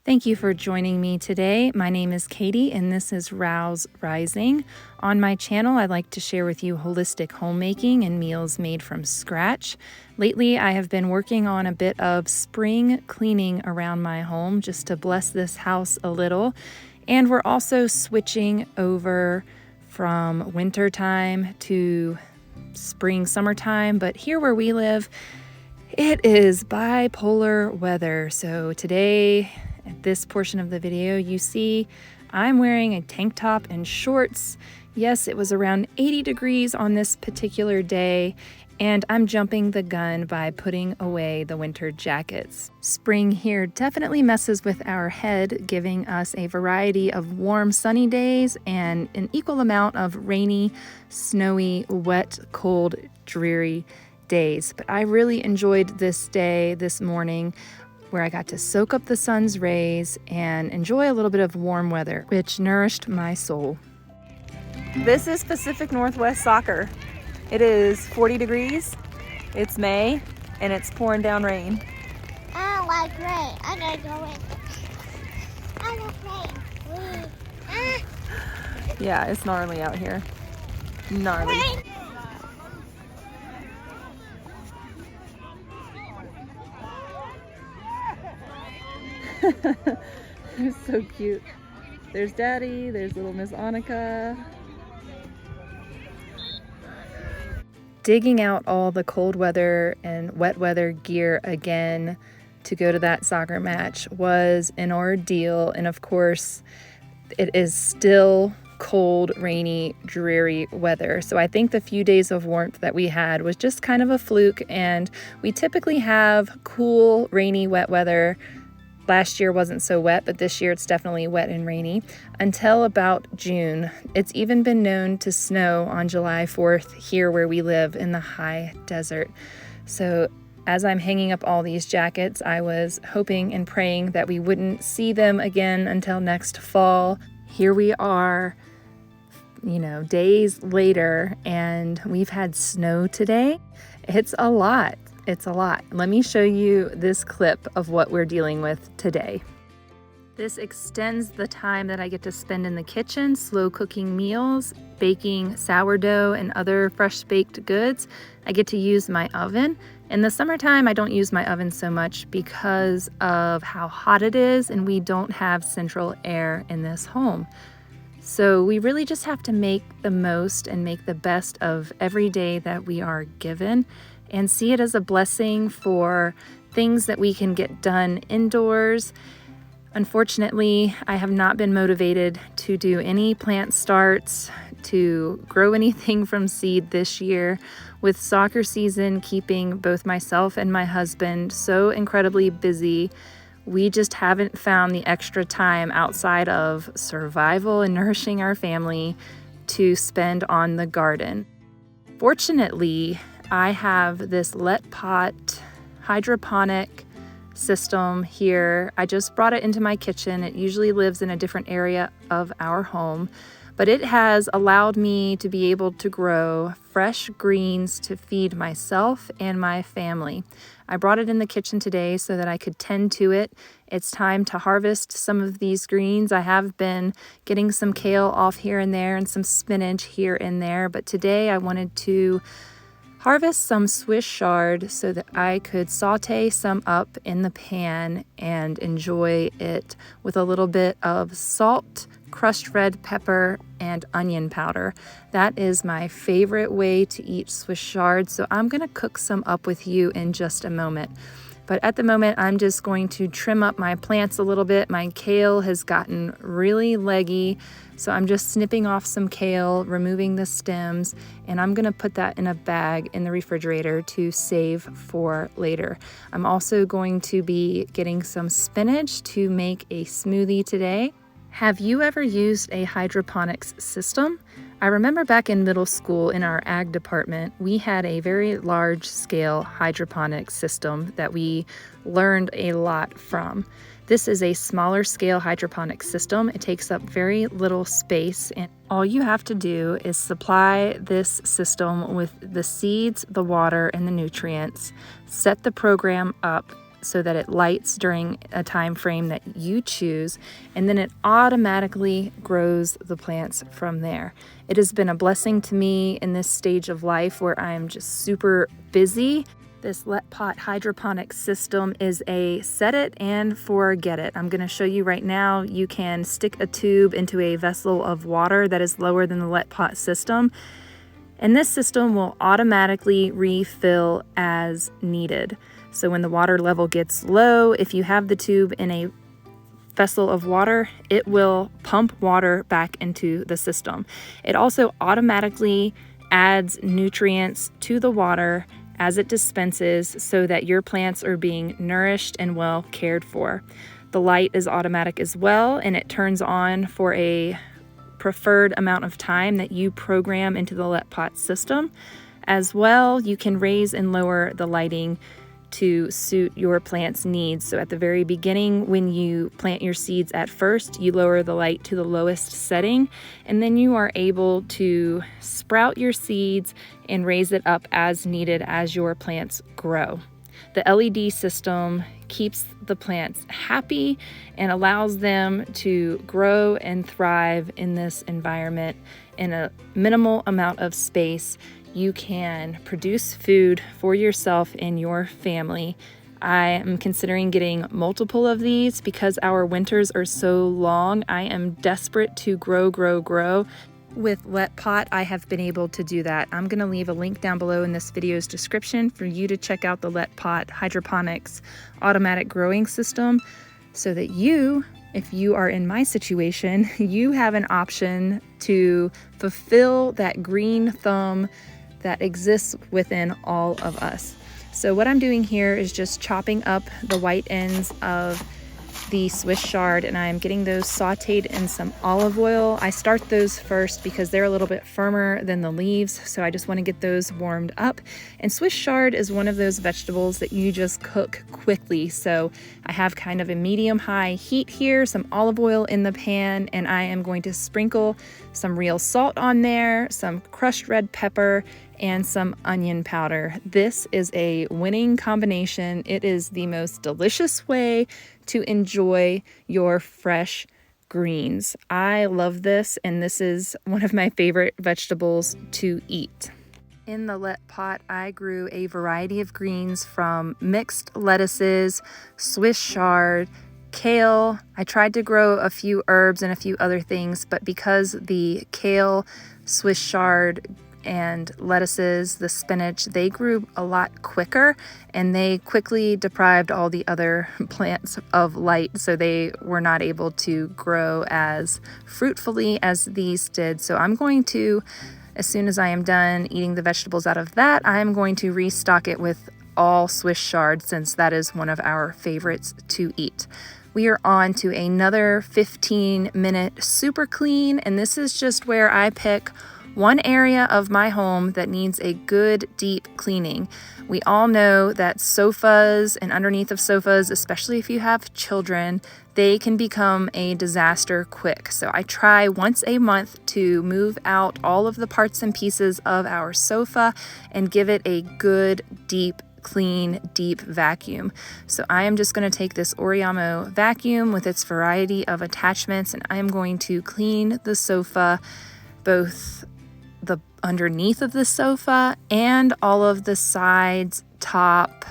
Thank you for joining me today. My name is Katie and this is Rouse Rising. On my channel, I like to share with you holistic homemaking and meals made from scratch. Lately, I have been working on a bit of spring cleaning around my home just to bless this house a little. And we're also switching over from winter time to spring, summertime. But here where we live, it is bipolar weather. So today, at this portion of the video, you see I'm wearing a tank top and shorts. Yes, it was around 80 degrees on this particular day, and I'm jumping the gun by putting away the winter jackets. Spring here definitely messes with our head, giving us a variety of warm, sunny days and an equal amount of rainy, snowy, wet, cold, dreary days. But I really enjoyed this day, this morning, where I got to soak up the sun's rays and enjoy a little bit of warm weather, which nourished my soul. This is Pacific Northwest soccer. It is 40 degrees, it's May, and it's pouring down rain. I don't like rain. I gotta go in. I don't like rain. Yeah, it's gnarly out here. Gnarly. Rain. They're so cute. There's Daddy, there's little Miss Annika. Digging out all the cold weather and wet weather gear again to go to that soccer match was an ordeal. And of course, it is still cold, rainy, dreary weather. So I think the few days of warmth that we had was just kind of a fluke. And we typically have cool, rainy, wet weather. Last year wasn't so wet, but this year it's definitely wet and rainy until about June. It's even been known to snow on July 4th here where we live in the high desert. So as I'm hanging up all these jackets, I was hoping and praying that we wouldn't see them again until next fall. Here we are, days later, and we've had snow today. It's a lot. It's a lot. Let me show you this clip of what we're dealing with today. This extends the time that I get to spend in the kitchen, slow cooking meals, baking sourdough and other fresh baked goods. I get to use my oven. In the summertime, I don't use my oven so much because of how hot it is, and we don't have central air in this home. So we really just have to make the most and make the best of every day that we are given, and see it as a blessing for things that we can get done indoors. Unfortunately, I have not been motivated to do any plant starts, to grow anything from seed this year, with soccer season keeping both myself and my husband so incredibly busy. We just haven't found the extra time outside of survival and nourishing our family to spend on the garden. Fortunately, I have this LetPot hydroponic system here. I just brought it into my kitchen. It usually lives in a different area of our home, but it has allowed me to be able to grow fresh greens to feed myself and my family. I brought it in the kitchen today so that I could tend to it. It's time to harvest some of these greens. I have been getting some kale off here and there and some spinach here and there, but today I wanted to harvest some Swiss chard so that I could saute some up in the pan and enjoy it with a little bit of salt, crushed red pepper, and onion powder. That is my favorite way to eat Swiss chard, so I'm gonna cook some up with you in just a moment. But at the moment, I'm just going to trim up my plants a little bit. My kale has gotten really leggy, so I'm just snipping off some kale, removing the stems, and I'm gonna put that in a bag in the refrigerator to save for later. I'm also going to be getting some spinach to make a smoothie today. Have you ever used a hydroponics system? I remember back in middle school in our ag department, we had a very large scale hydroponics system that we learned a lot from. This is a smaller scale hydroponic system. It takes up very little space, and all you have to do is supply this system with the seeds, the water, and the nutrients, set the program up, so that it lights during a time frame that you choose, and then it automatically grows the plants from there. It has been a blessing to me in this stage of life where I'm just super busy. This LetPot hydroponic system is a set it and forget it. I'm going to show you right now. You can stick a tube into a vessel of water that is lower than the LetPot system, and this system will automatically refill as needed. So when the water level gets low, if you have the tube in a vessel of water, it will pump water back into the system. It also automatically adds nutrients to the water as it dispenses so that your plants are being nourished and well cared for. The light is automatic as well, and it turns on for a preferred amount of time that you program into the LetPot system. As well, you can raise and lower the lighting to suit your plant's needs. So at the very beginning, when you plant your seeds at first, you lower the light to the lowest setting, and then you are able to sprout your seeds and raise it up as needed as your plants grow. The LED system keeps the plants happy and allows them to grow and thrive in this environment in a minimal amount of space. You can produce food for yourself and your family. I am considering getting multiple of these because our winters are so long. I am desperate to grow. With LetPot, I have been able to do that. I'm going to leave a link down below in this video's description for you to check out the LetPot Hydroponics automatic growing system so that you, if you are in my situation, you have an option to fulfill that green thumb that exists within all of us. So what I'm doing here is just chopping up the white ends of the Swiss chard, and I'm getting those sauteed in some olive oil. I start those first because they're a little bit firmer than the leaves, so I just want to get those warmed up. And Swiss chard is one of those vegetables that you just cook quickly. So I have kind of a medium-high heat here, some olive oil in the pan, and I am going to sprinkle some real salt on there, some crushed red pepper, and some onion powder. This is a winning combination. It is the most delicious way to enjoy your fresh greens. I love this, and this is one of my favorite vegetables to eat. In the LetPot, I grew a variety of greens from mixed lettuces, Swiss chard, kale. I tried to grow a few herbs and a few other things, but because the kale, Swiss chard, and lettuces, the spinach, they grew a lot quicker and they quickly deprived all the other plants of light, so they were not able to grow as fruitfully as these did. So I'm going to, as soon as I am done eating the vegetables out of that, I'm going to restock it with all Swiss chard, since that is one of our favorites to eat. We are on to another 15-minute super clean, and this is just where I pick one area of my home that needs a good deep cleaning. We all know that sofas and underneath of sofas, especially if you have children, they can become a disaster quick. So I try once a month to move out all of the parts and pieces of our sofa and give it a good deep clean, deep vacuum. So I am just going to take this Oriamo vacuum with its variety of attachments, and I am going to clean the sofa, both the underneath of the sofa and all of the sides, top,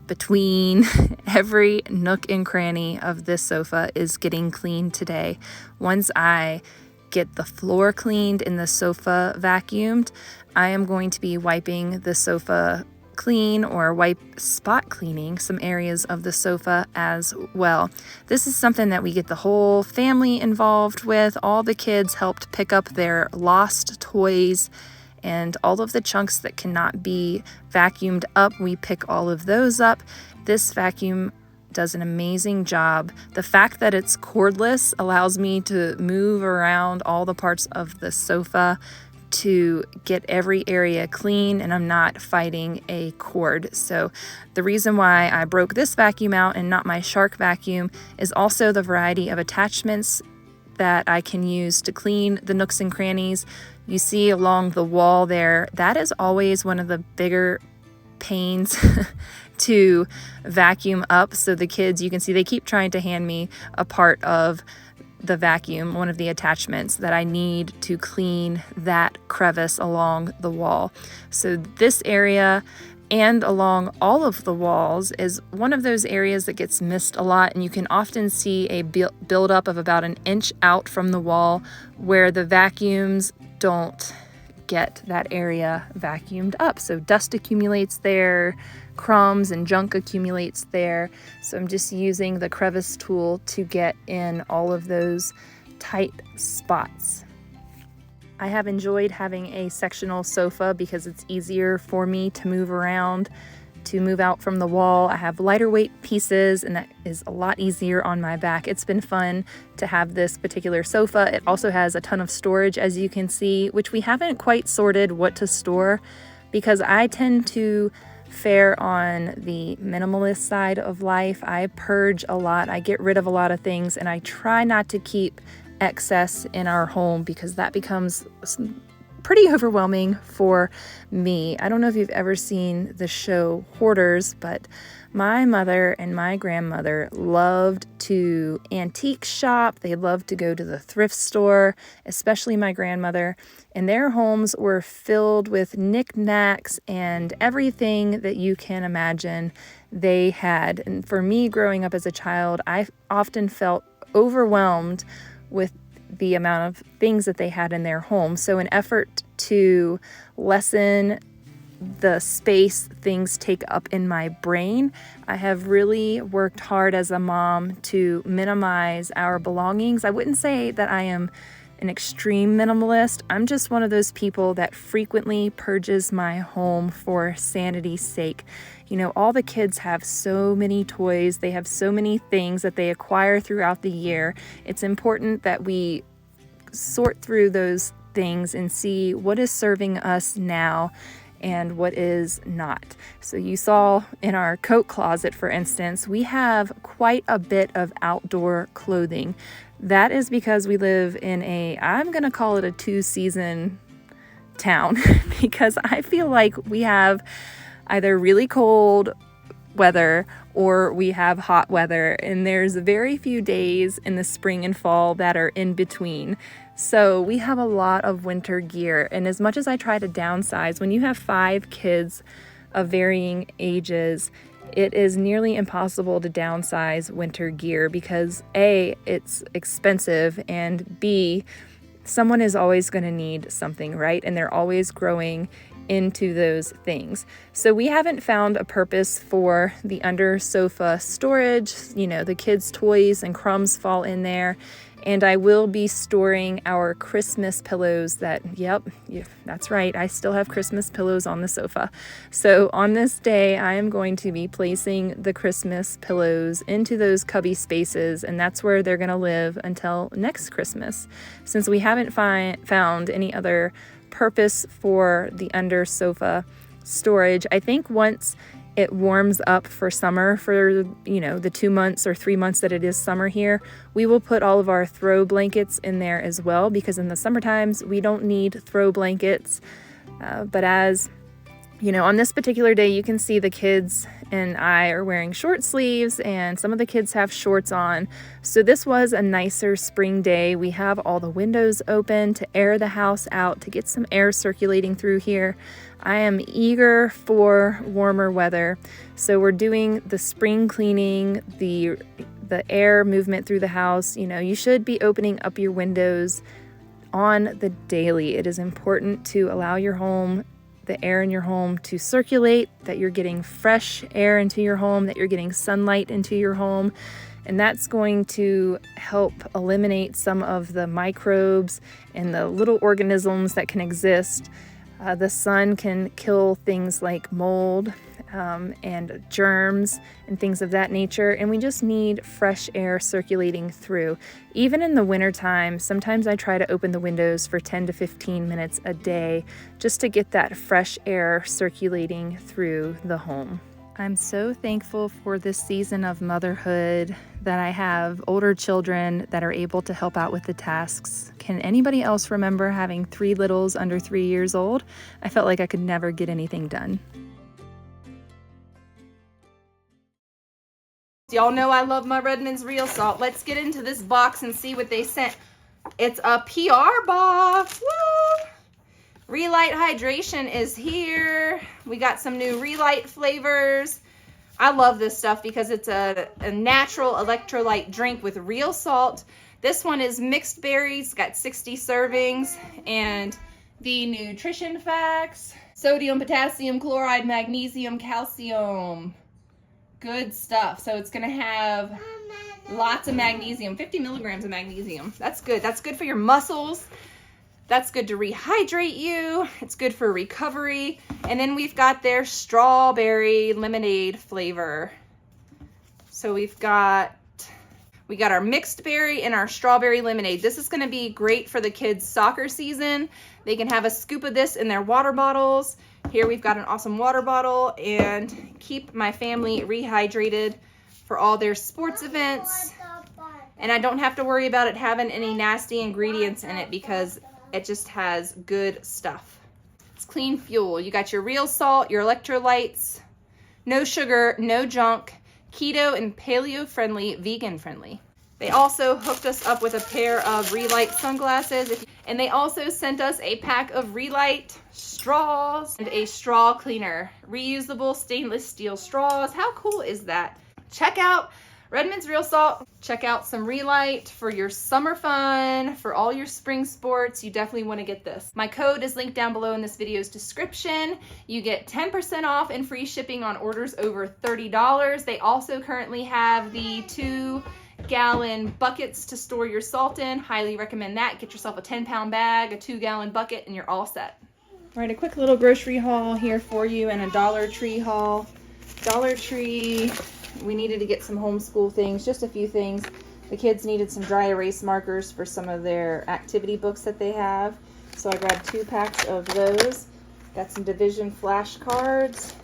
between. Every nook and cranny of this sofa is getting cleaned today. Once I get the floor cleaned and the sofa vacuumed, I am going to be wiping the sofa clean or wipe spot cleaning some areas of the sofa as well. This is something that we get the whole family involved with. All the kids helped pick up their lost toys, and all of the chunks that cannot be vacuumed up, we pick all of those up. This vacuum does an amazing job. The fact that it's cordless allows me to move around all the parts of the sofa to get every area clean, and I'm not fighting a cord. So the reason why I broke this vacuum out and not my Shark vacuum is also the variety of attachments that I can use to clean the nooks and crannies. You see along the wall there, that is always one of the bigger pains to vacuum up. So the kids, you can see they keep trying to hand me a part of the vacuum, one of the attachments that I need to clean that crevice along the wall. So this area and along all of the walls is one of those areas that gets missed a lot, and you can often see a buildup of about an inch out from the wall where the vacuums don't get that area vacuumed up. So dust accumulates there, crumbs and junk accumulates there. So I'm just using the crevice tool to get in all of those tight spots. I have enjoyed having a sectional sofa because it's easier for me to move around, to move out from the wall. I have lighter weight pieces, and that is a lot easier on my back. It's been fun to have this particular sofa. It also has a ton of storage, as you can see, which we haven't quite sorted what to store because I tend to fare on the minimalist side of life. I purge a lot. I get rid of a lot of things, and I try not to keep excess in our home because that becomes pretty overwhelming for me. I don't know if you've ever seen the show Hoarders, but my mother and my grandmother loved to antique shop. They loved to go to the thrift store, especially my grandmother, and their homes were filled with knickknacks and everything that you can imagine they had. And for me, growing up as a child, I often felt overwhelmed with the amount of things that they had in their home. So in effort to lessen the space things take up in my brain, I have really worked hard as a mom to minimize our belongings. I wouldn't say that I am an extreme minimalist. I'm just one of those people that frequently purges my home for sanity's sake. You know, all the kids have so many toys. They have so many things that they acquire throughout the year. It's important that we sort through those things and see what is serving us now and what is not. So you saw in our coat closet, for instance, we have quite a bit of outdoor clothing. That is because we live in I'm going to call it a 2-season town because I feel like we have either really cold weather or we have hot weather, and there's very few days in the spring and fall that are in between. So we have a lot of winter gear, and as much as I try to downsize, when you have 5 kids of varying ages, it is nearly impossible to downsize winter gear because A, it's expensive, and B, someone is always going to need something, right? And they're always growing into those things. So we haven't found a purpose for the under sofa storage. You know, the kids' toys and crumbs fall in there. And I will be storing our Christmas pillows that's right. I still have Christmas pillows on the sofa. So on this day, I am going to be placing the Christmas pillows into those cubby spaces, and that's where they're going to live until next Christmas. Since we haven't found any other purpose for the under sofa storage, I think once it warms up for summer, for the 2 months or 3 months that it is summer here, we will put all of our throw blankets in there as well, because in the summer times we don't need throw blankets. But as on this particular day, you can see the kids and I are wearing short sleeves, and some of the kids have shorts on. So this was a nicer spring day. We have all the windows open to air the house out, to get some air circulating through here. I am eager for warmer weather. So we're doing the spring cleaning, the air movement through the house. You should be opening up your windows on the daily. It is important to allow the air in your home to circulate, that you're getting fresh air into your home, that you're getting sunlight into your home. And that's going to help eliminate some of the microbes and the little organisms that can exist. The sun can kill things like mold and germs and things of that nature, and we just need fresh air circulating through. Even in the wintertime, sometimes I try to open the windows for 10 to 15 minutes a day just to get that fresh air circulating through the home. I'm so thankful for this season of motherhood, that I have older children that are able to help out with the tasks. Can anybody else remember having 3 littles under 3 years old? I felt like I could never get anything done. Y'all know I love my Redmond's Real Salt. Let's get into this box and see what they sent. It's a PR box. Woo! Relight Hydration is here. We got some new Relight flavors. I love this stuff because it's a natural electrolyte drink with real salt. This one is mixed berries, got 60 servings, and the nutrition facts: sodium, potassium, chloride, magnesium, calcium. Good stuff. So it's gonna have lots of magnesium, 50 milligrams of magnesium. That's good. That's good for your muscles. That's good to rehydrate you. It's good for recovery. And then we've got their strawberry lemonade flavor. So we got our mixed berry and our strawberry lemonade. This is gonna be great for the kids' soccer season. They can have a scoop of this in their water bottles. Here we've got an awesome water bottle, and keep my family rehydrated for all their sports events. And I don't have to worry about it having any nasty ingredients in it because it just has good stuff. It's clean fuel. You got your real salt, your electrolytes, no sugar, no junk, keto and paleo friendly, vegan friendly. They also hooked us up with a pair of Relight sunglasses, and they also sent us a pack of Relight straws and a straw cleaner. Reusable stainless steel straws. How cool is that? Check out Redmond's Real Salt. Check out some Relight for your summer fun, for all your spring sports. You definitely want to get this. My code is linked down below in this video's description. You get 10% off and free shipping on orders over $30. They also currently have the 2-gallon buckets to store your salt in. Highly recommend that. Get yourself a 10-pound bag, a 2-gallon bucket, and you're all set. All right, a quick little grocery haul here for you, and a Dollar Tree haul. Dollar Tree, we needed to get some homeschool things, just a few things. The kids needed some dry erase markers for some of their activity books that they have. So I grabbed 2 packs of those. Got some division flashcards.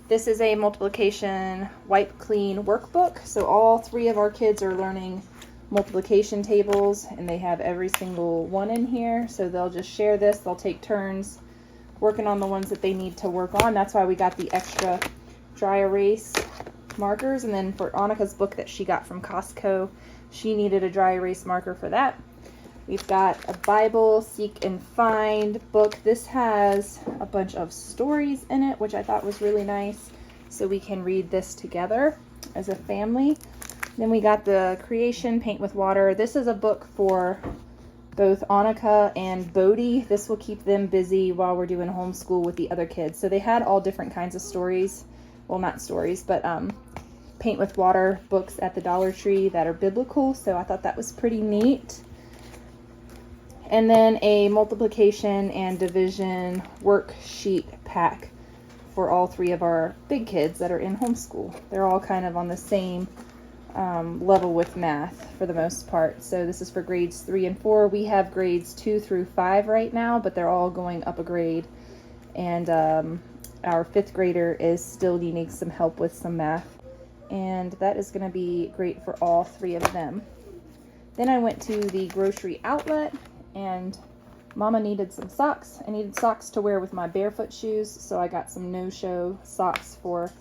This is a multiplication wipe clean workbook. So all 3 of our kids are learning multiplication tables, and they have every single one in here. So they'll just share this. They'll take turns working on the ones that they need to work on. That's why we got the extra dry erase markers. And then for Annika's book that she got from Costco, she needed a dry erase marker for that. We've got a Bible Seek and Find book. This has a bunch of stories in it, which I thought was really nice, so we can read this together as a family. Then we got the Creation Paint with Water. This is a book for both Annika and Bodhi. This will keep them busy while we're doing homeschool with the other kids. So they had all different kinds of stories. Well, not stories, but paint with water books at the Dollar Tree that are biblical. So I thought that was pretty neat. And then a multiplication and division worksheet pack for all 3 of our big kids that are in homeschool. They're all kind of on the same level with math for the most part. So this is for grades 3 and 4. We have grades 2 through 5 right now, but they're all going up a grade. And our 5th grader is still needing some help with some math. And that is going to be great for all 3 of them. Then I went to the grocery outlet, and Mama needed some socks. I needed socks to wear with my barefoot shoes, so I got some no-show socks for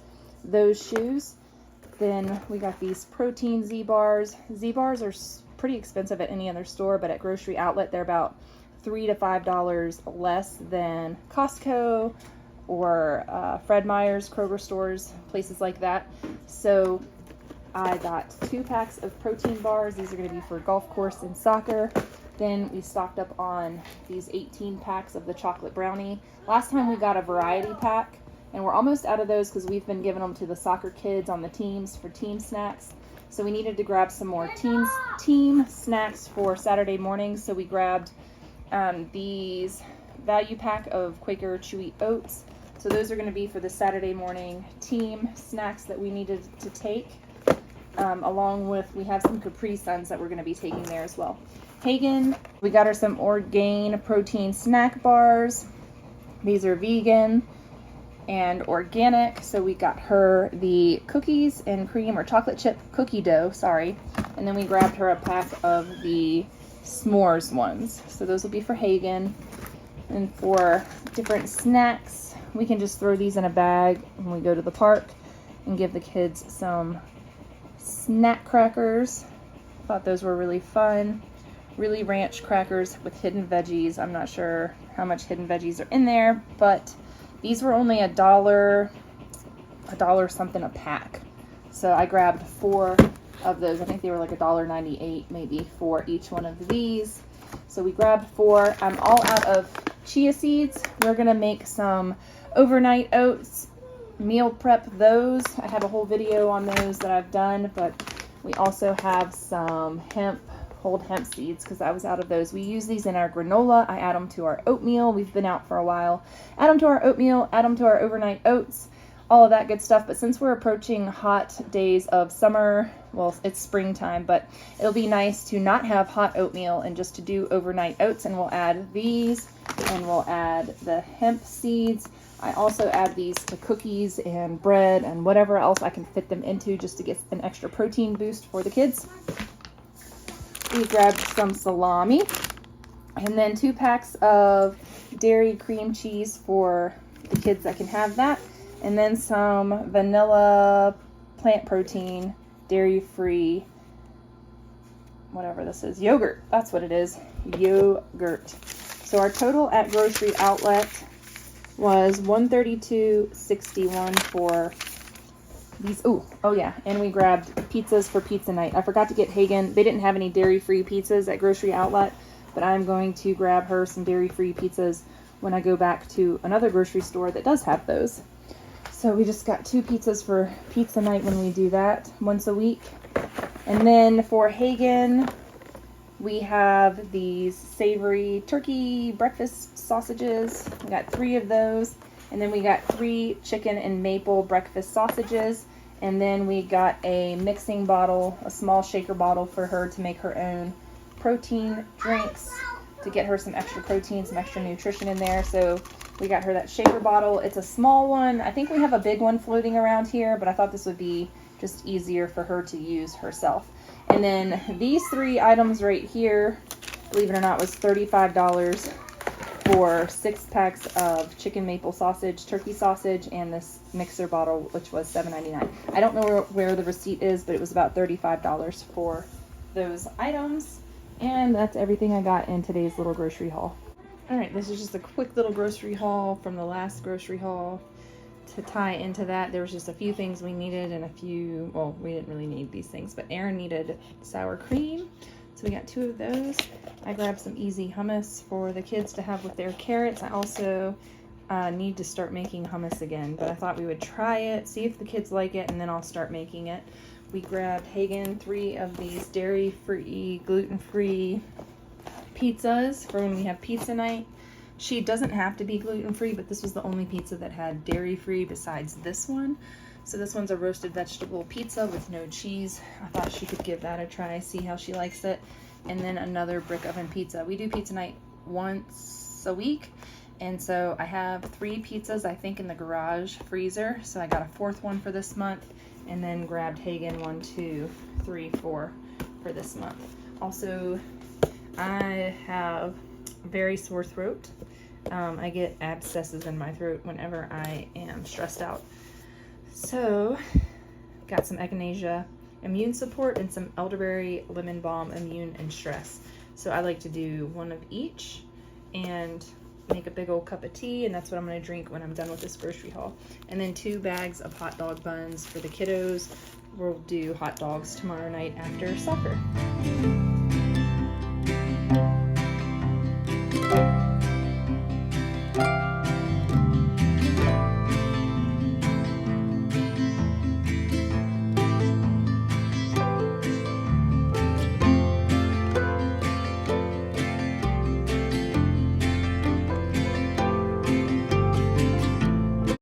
those shoes. Then we got these protein Z-bars. Z-bars are pretty expensive at any other store, but at grocery outlet they're about $3 to $5 less than Costco or Fred Meyer's, Kroger stores, places like that. So I got 2 packs of protein bars. These are going to be for golf course and soccer. Then we stocked up on these 18 packs of the chocolate brownie. Last time we got a variety pack, and we're almost out of those because we've been giving them to the soccer kids on the teams for team snacks. So we needed to grab some more team snacks for Saturday mornings. So we grabbed these value pack of Quaker Chewy Oats. So those are going to be for the Saturday morning team snacks that we needed to take. Along with, we have some Capri Suns that we're going to be taking there as well. Hagen, we got her some Orgain protein snack bars. These are vegan and organic. So we got her the cookies and cream, or chocolate chip cookie dough, sorry. And then we grabbed her a pack of the s'mores ones. So those will be for Hagen. And for different snacks, we can just throw these in a bag when we go to the park and give the kids some snack crackers. Thought those were really fun. Really ranch crackers with hidden veggies. I'm not sure how much hidden veggies are in there, but these were only $1 something a pack. So I grabbed 4 of those. I think they were like $1.98 maybe for each one of these. So we grabbed 4. I'm all out of chia seeds. We're gonna make some overnight oats, meal prep those. I have a whole video on those that I've done, but we also have some whole hemp seeds because I was out of those. We use these in our granola. I add them to our oatmeal. We've been out for a while. Add them to our oatmeal, add them to our overnight oats, all of that good stuff. But since we're approaching hot days of summer, well, it's springtime, but it'll be nice to not have hot oatmeal and just to do overnight oats. And we'll add these, and we'll add the hemp seeds. I also add these to cookies and bread and whatever else I can fit them into just to get an extra protein boost for the kids. We grabbed some salami and then 2 packs of dairy cream cheese for the kids that can have that. And then some vanilla plant protein, dairy-free, whatever this is, yogurt. That's what it is, yogurt. So our total at Grocery Outlet was $132.61 for these. Oh yeah, and we grabbed pizzas for pizza night. I forgot to get Hagen. They didn't have any dairy-free pizzas at Grocery Outlet, but I'm going to grab her some dairy-free pizzas when I go back to another grocery store that does have those. So we just got 2 pizzas for pizza night when we do that once a week. And then for Hagen, we have these savory turkey breakfast sausages. We got 3 of those. And then we got 3 chicken and maple breakfast sausages. And then we got a mixing bottle, a small shaker bottle for her to make her own protein drinks to get her some extra protein, some extra nutrition in there. So we got her that shaker bottle. It's a small one. I think we have a big one floating around here, but I thought this would be just easier for her to use herself. And then these 3 items right here, believe it or not, was $35 for 6 packs of chicken maple sausage, turkey sausage, and this mixer bottle, which was $7.99. I don't know where the receipt is, but it was about $35 for those items. And that's everything I got in today's little grocery haul. All right, this is just a quick little grocery haul from the last grocery haul. To tie into that, there was just a few things we needed and a few, well, we didn't really need these things, but Aaron needed sour cream. So we got 2 of those. I grabbed some easy hummus for the kids to have with their carrots. I also need to start making hummus again, but I thought we would try it, see if the kids like it, and then I'll start making it. We grabbed Hagen 3 of these dairy-free, gluten-free pizzas for when we have pizza night. She doesn't have to be gluten-free, but this was the only pizza that had dairy-free besides this one. So this one's a roasted vegetable pizza with no cheese. I thought she could give that a try, see how she likes it. And then another brick oven pizza. We do pizza night once a week. And so I have 3 pizzas, I think, in the garage freezer. So I got a 4th one for this month. And then grabbed Hagen 1, 2, 3, 4 for this month. Also, I have very sore throat. I get abscesses in my throat whenever I am stressed out. So, got some echinacea immune support and some elderberry lemon balm immune and stress. So I like to do 1 of each and make a big old cup of tea, and that's what I'm going to drink when I'm done with this grocery haul. And then 2 bags of hot dog buns for the kiddos. We'll do hot dogs tomorrow night after soccer.